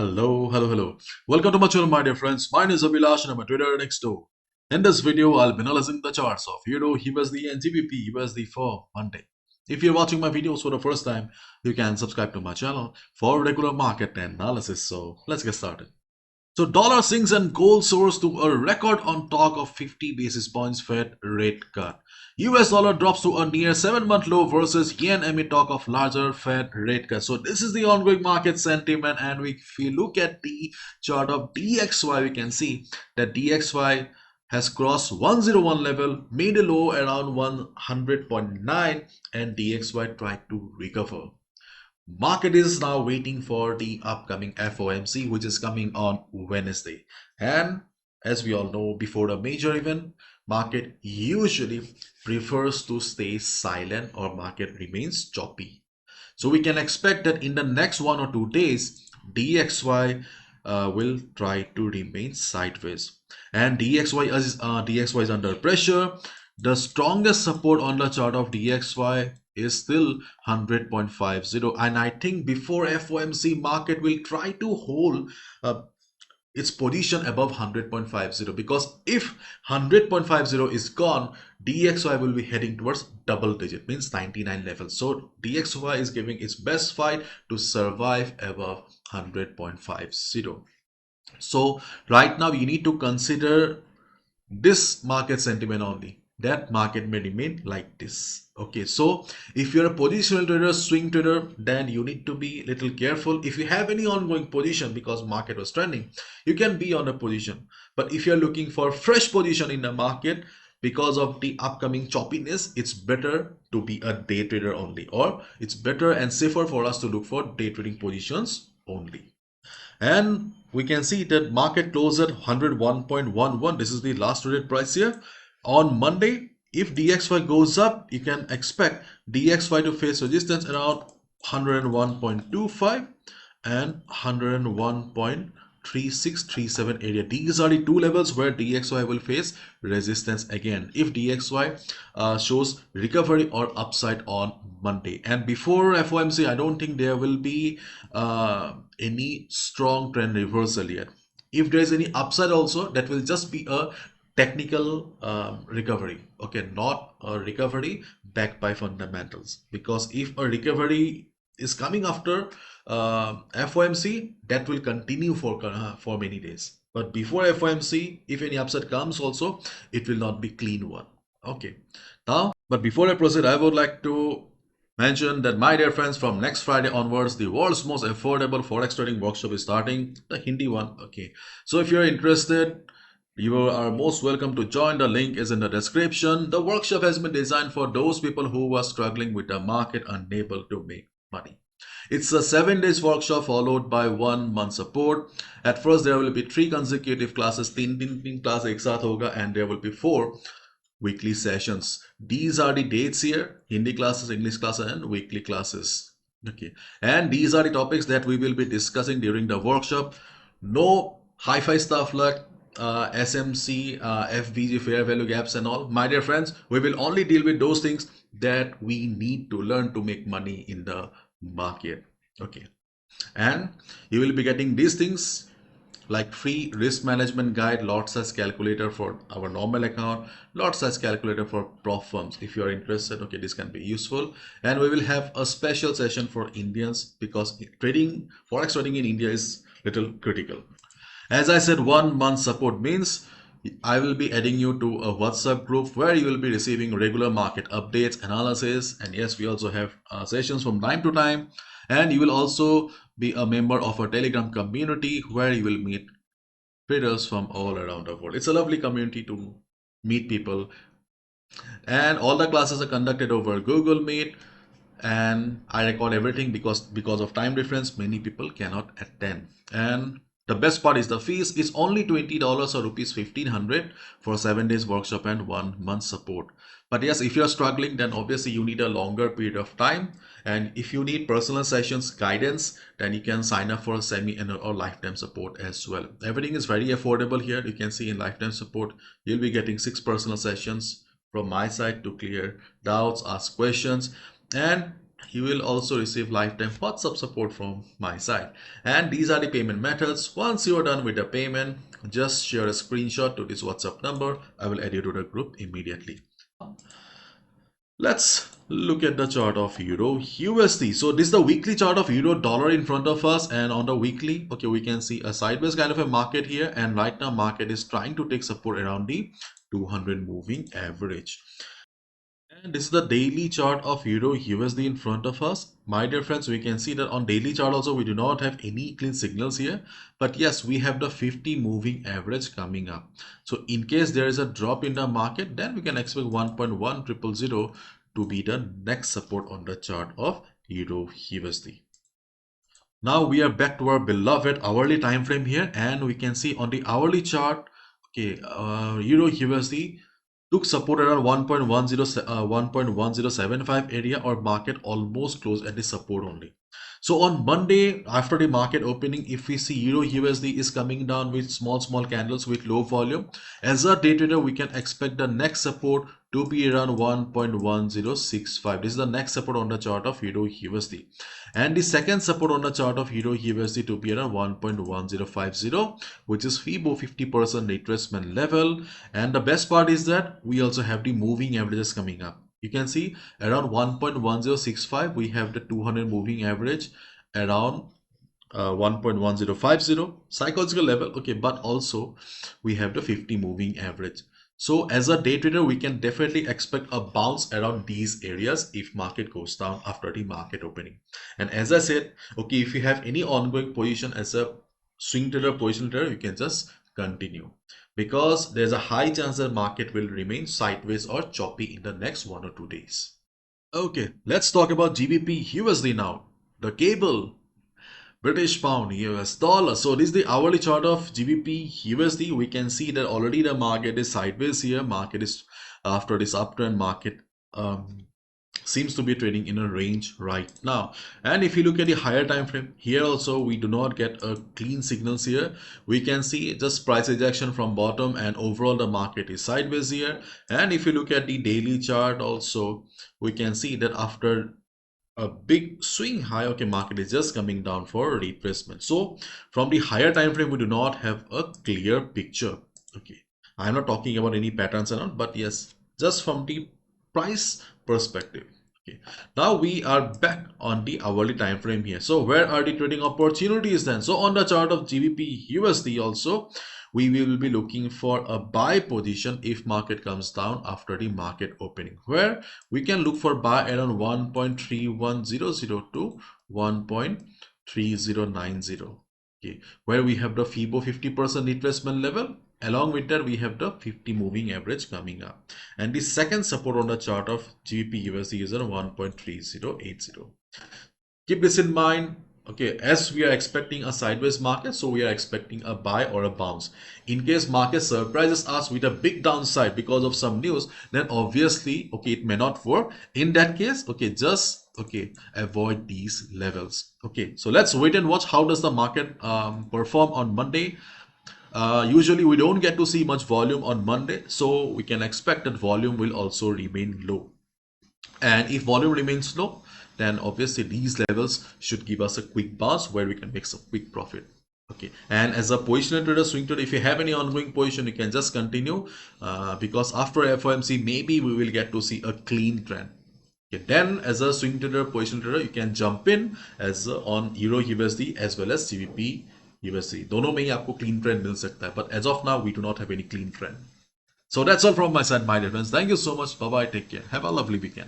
Hello. Welcome to my channel, my dear friends. My name is Abhilash and I'm a trader next door. In this video, I'll be analyzing the charts of Euro, USD and GBP USD for Monday. If you're watching my videos for the first time, you can subscribe to my channel for regular market analysis. So let's get started. So dollar sinks and gold soars to a record on talk of 50 basis points Fed rate cut. US dollar drops to a near 7-month low versus yen amid talk of larger Fed rate cut. So this is the ongoing market sentiment, and if we look at the chart of DXY, we can see that DXY has crossed 101 level, made a low around 100.9, and DXY tried to recover. Market is now waiting for the upcoming FOMC, which is coming on Wednesday. And as we all know, before a major event, market usually prefers to stay silent or market remains choppy. So we can expect that in the next 1 or 2 days, DXY will try to remain sideways. And DXY is under pressure. The strongest support on the chart of DXY is still 100.50, and I think before FOMC market will try to hold its position above 100.50, because if 100.50 is gone, DXY will be heading towards double digit, means 99 level. So DXY is giving its best fight to survive above 100.50. So right now you need to consider this market sentiment only, that market may remain like this. Okay, so if you're a positional trader, swing trader, then you need to be a little careful. If you have any ongoing position because market was trending, you can be on a position. But if you're looking for fresh position in the market because of the upcoming choppiness, it's better to be a day trader only, or it's better and safer for us to look for day trading positions only. And we can see that market closed at 101.11. This is the last traded price here. On Monday, if DXY goes up, you can expect DXY to face resistance around 101.25 and 101.3637 area. These are the two levels where DXY will face resistance again if DXY shows recovery or upside on Monday. And before FOMC, I don't think there will be any strong trend reversal yet. If there is any upside also, that will just be a technical recovery, okay, not a recovery backed by fundamentals. Because if a recovery is coming after FOMC, that will continue for many days. But before FOMC, if any upside comes also, it will not be clean one. Okay, now, but before I proceed, I would like to mention that, my dear friends, from next Friday onwards, the world's most affordable forex trading workshop is starting, the Hindi one. Okay, so if you're interested, you are most welcome to join. The link is in the description. The workshop has been designed for those people who are struggling with the market, unable to make money. It's a 7 days workshop followed by 1 month support. At first, there will be 3 consecutive classes, 3 class ek saath hoga, and there will be 4 weekly sessions. These are the dates here: Hindi classes, English classes, and weekly classes. Okay, and these are the topics that we will be discussing during the workshop. No hi-fi stuff like SMC, FBG, fair value gaps and all. My dear friends, we will only deal with those things that we need to learn to make money in the market. Okay, and you will be getting these things like free risk management guide, lot size calculator for our normal account, lot size calculator for prop firms. If you are interested, okay, this can be useful. And we will have a special session for Indians, because forex trading in India is little critical. As I said, 1 month support means I will be adding you to a WhatsApp group where you will be receiving regular market updates, analysis, and yes, we also have sessions from time to time. And you will also be a member of a Telegram community where you will meet traders from all around the world. It's a lovely community to meet people. And all the classes are conducted over Google Meet, and I record everything because of time difference, many people cannot attend. And the best part is the fees is only $20 or rupees 1500 for 7 days workshop and 1 month support. But yes, if you're struggling, then obviously you need a longer period of time. And if you need personal sessions guidance, then you can sign up for a semi-annual or lifetime support as well. Everything is very affordable here. You can see in lifetime support, you'll be getting 6 personal sessions from my side to clear doubts, ask questions, and You will also receive lifetime WhatsApp support from my side. And these are the payment methods. Once you are done with the payment, just share a screenshot to this WhatsApp number. I will add you to the group immediately. Let's look at the chart of Euro USD. So this is the weekly chart of Euro dollar in front of us, and on the weekly, okay, we can see a sideways kind of a market here, and right now market is trying to take support around the 200 moving average. And this is the daily chart of Euro USD in front of us. My dear friends, we can see that on daily chart also we do not have any clean signals here. But yes, we have the 50 moving average coming up. So in case there is a drop in the market, then we can expect 1.1000 to be the next support on the chart of Euro USD. Now we are back to our beloved hourly time frame here, and we can see on the hourly chart, okay, Euro USD took support around 1.1075 area, or market almost closed at the support only. So on Monday, after the market opening, if we see Euro USD is coming down with small candles with low volume, as a day trader, we can expect the next support to be around 1.1065. This is the next support on the chart of Euro USD. And the second support on the chart of Euro USD to be around 1.1050, which is FIBO 50% retracement level. And the best part is that we also have the moving averages coming up. You can see around 1.1065, we have the 200 moving average, around 1.1050 psychological level, okay, but also we have the 50 moving average. So as a day trader, we can definitely expect a bounce around these areas if market goes down after the market opening. And as I said, okay, if you have any ongoing position as a swing trader, position trader, you can just continue, because there's a high chance that market will remain sideways or choppy in the next 1 or 2 days. Okay, let's talk about GBP USD now. The cable, British pound, US dollar. So this is the hourly chart of GBP USD. We can see that already the market is sideways here. Market is, after this uptrend, market seems to be trading in a range right now. And if you look at the higher time frame, here also we do not get a clean signals here. We can see just price rejection from bottom, and overall the market is sideways here. And if you look at the daily chart also, we can see that after a big swing high, okay, market is just coming down for retracement. So from the higher time frame, we do not have a clear picture. Okay, I'm not talking about any patterns and all, but yes, just from the price perspective. Okay, now we are back on the hourly time frame here. So where are the trading opportunities then? So on the chart of GBP USD also, we will be looking for a buy position if market comes down after the market opening, where we can look for buy around 1.3100 to 1.3090. Okay, where we have the FIBO 50% retracement level. Along with that, we have the 50 moving average coming up. And the second support on the chart of GBP USD is around 1.3080. Keep this in mind. Okay, as we are expecting a sideways market, so we are expecting a buy or a bounce. In case market surprises us with a big downside because of some news, then obviously, okay, it may not work. In that case, okay, just avoid these levels. Okay, so let's wait and watch how does the market perform on Monday. Usually we don't get to see much volume on Monday, so we can expect that volume will also remain low. And if volume remains low, then obviously these levels should give us a quick bounce where we can make some quick profit. Okay, and as a position trader, swing trader, if you have any ongoing position, you can just continue, because after FOMC, maybe we will get to see a clean trend. Okay, then as a swing trader, position trader, you can jump in as on Euro USD as well as GBP USD. दोनों में ही आपको clean trend मिल सकता है, but as of now, we do not have any clean trend. So that's all from my side, my dear friends. Thank you so much. Bye bye. Take care. Have a lovely weekend.